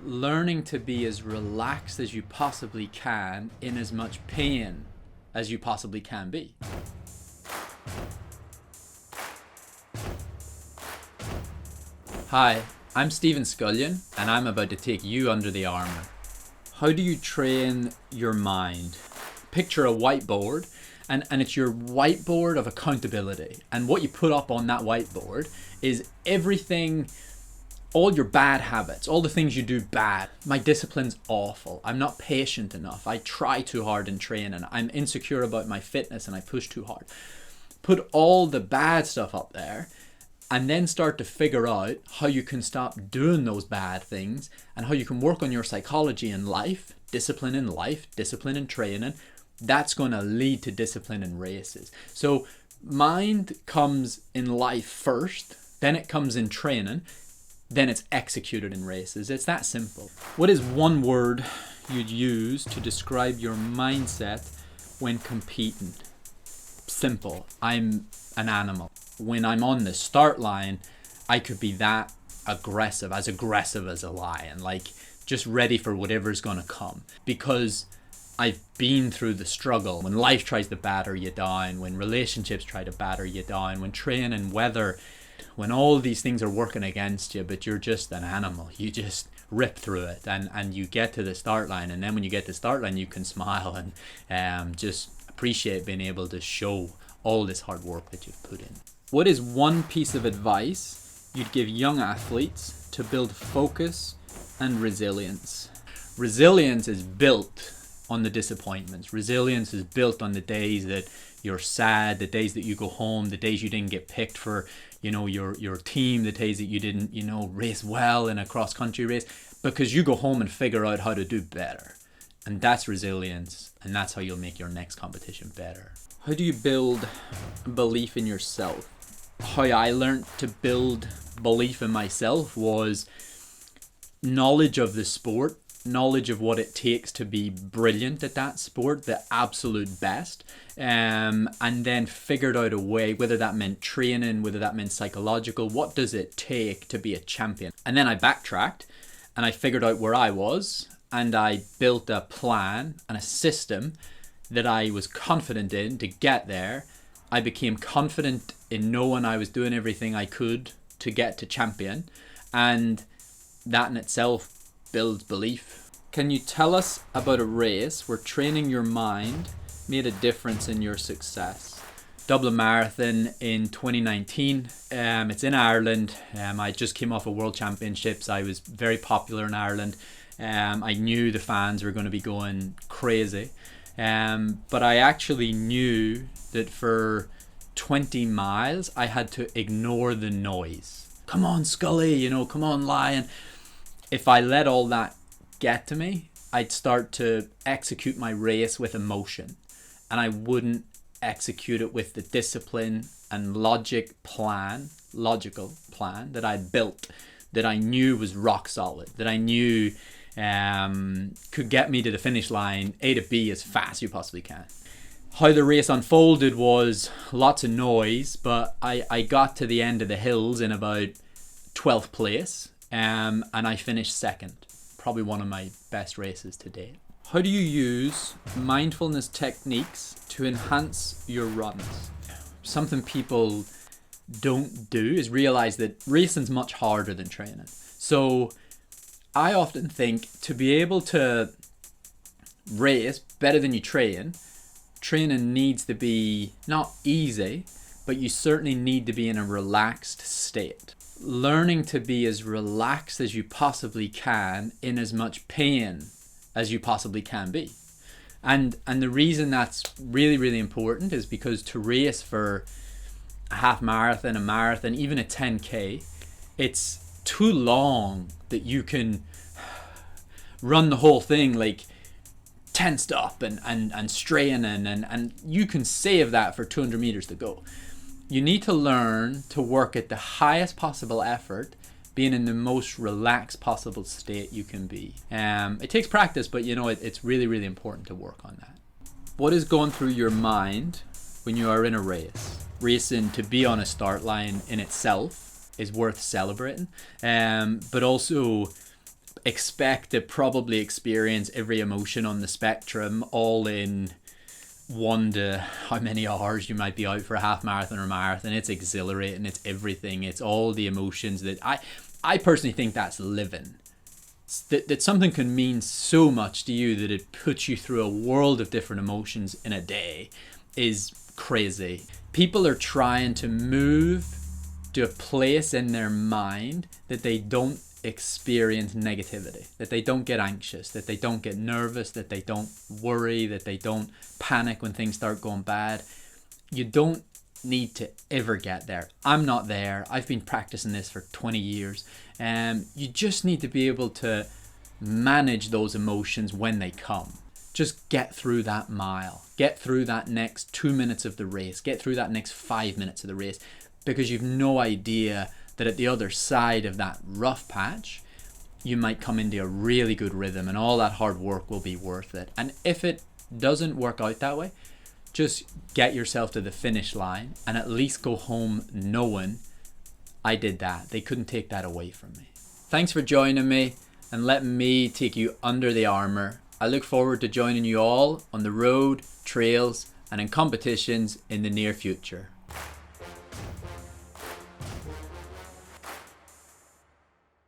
learning to be as relaxed as you possibly can in as much pain as you possibly can be. Hi, I'm Stephen Scullion, and I'm about to take you under the armour. How do you train your mind? Picture a whiteboard, and it's your whiteboard of accountability. And what you put up on that whiteboard is everything, all your bad habits, all the things you do bad. My discipline's awful. I'm not patient enough. I try too hard in training. I'm insecure about my fitness and I push too hard. Put all the bad stuff up there and then start to figure out how you can stop doing those bad things and how you can work on your psychology in life, discipline in training. That's going to lead to discipline in races. So mind comes in life first, then it comes in training, then it's executed in races. It's that simple. What is one word you'd use to describe your mindset when competing? Simple. I'm an animal. When I'm on the start line, I could be that aggressive as a lion, like just ready for whatever's going to come, because I've been through the struggle. When life tries to batter you down, when relationships try to batter you down, when training, weather, when all these things are working against you, but you're just an animal. You just rip through it and you get to the start line. And then when you get to the start line, you can smile and just appreciate being able to show all this hard work that you've put in. What is one piece of advice you'd give young athletes to build focus and resilience? Resilience is built on the disappointments. Resilience is built on the days that you're sad, the days that you go home, the days you didn't get picked for, your team, the days that you didn't, race well in a cross country race, because you go home and figure out how to do better. And that's resilience, and that's how you'll make your next competition better. How do you build belief in yourself? How I learned to build belief in myself was knowledge of the sport, knowledge of what it takes to be brilliant at that sport, the absolute best, and then figured out a way, whether that meant training, whether that meant psychological, what does it take to be a champion? And then I backtracked and I figured out where I was, and I built a plan and a system that I was confident in to get there. I became confident in knowing I was doing everything I could to get to champion, and that in itself builds belief. Can you tell us about a race where training your mind made a difference in your success? Dublin Marathon in 2019. It's in Ireland. I just came off of World Championships. I was very popular in Ireland. I knew the fans were going to be going crazy. But I actually knew that for 20 miles I had to ignore the noise. Come on, Scully, come on, Lion. If I let all that get to me, I'd start to execute my race with emotion, and I wouldn't execute it with the discipline and logical plan that I'd built, that I knew was rock solid, that I knew could get me to the finish line, A to B, as fast as you possibly can. How the race unfolded was lots of noise, but I got to the end of the hills in about 12th place, and I finished second. Probably one of my best races to date. How do you use mindfulness techniques to enhance your runs? Something people don't do is realize that racing's much harder than training. So I often think to be able to race better than you training needs to be not easy, but you certainly need to be in a relaxed state. Learning to be as relaxed as you possibly can in as much pain as you possibly can be. And the reason that's really, really important is because to race for a half marathon, a marathon, even a 10K, it's too long that you can run the whole thing like tensed up and straining, and you can save that for 200 meters to go. You need to learn to work at the highest possible effort, being in the most relaxed possible state you can be. It takes practice, but it's really, really important to work on that. What is going through your mind when you are in a race? Racing, to be on a start line in itself is worth celebrating, but also expect to probably experience every emotion on the spectrum all in 1 to how many hours you might be out for a half marathon or marathon. It's exhilarating, it's everything, it's all the emotions that I personally think that's living. That something can mean so much to you that it puts you through a world of different emotions in a day is crazy. People are trying to move to a place in their mind that they don't experience negativity, that they don't get anxious, that they don't get nervous, that they don't worry, that they don't panic when things start going bad. You don't need to ever get there. I'm not there. I've been practicing this for 20 years. You just need to be able to manage those emotions when they come. Just get through that mile, get through that next 2 minutes of the race, get through that next 5 minutes of the race, because you've no idea that at the other side of that rough patch, you might come into a really good rhythm and all that hard work will be worth it. And if it doesn't work out that way, just get yourself to the finish line and at least go home knowing I did that. They couldn't take that away from me. Thanks for joining me and letting me take you under the armour. I look forward to joining you all on the road, trails, and in competitions in the near future.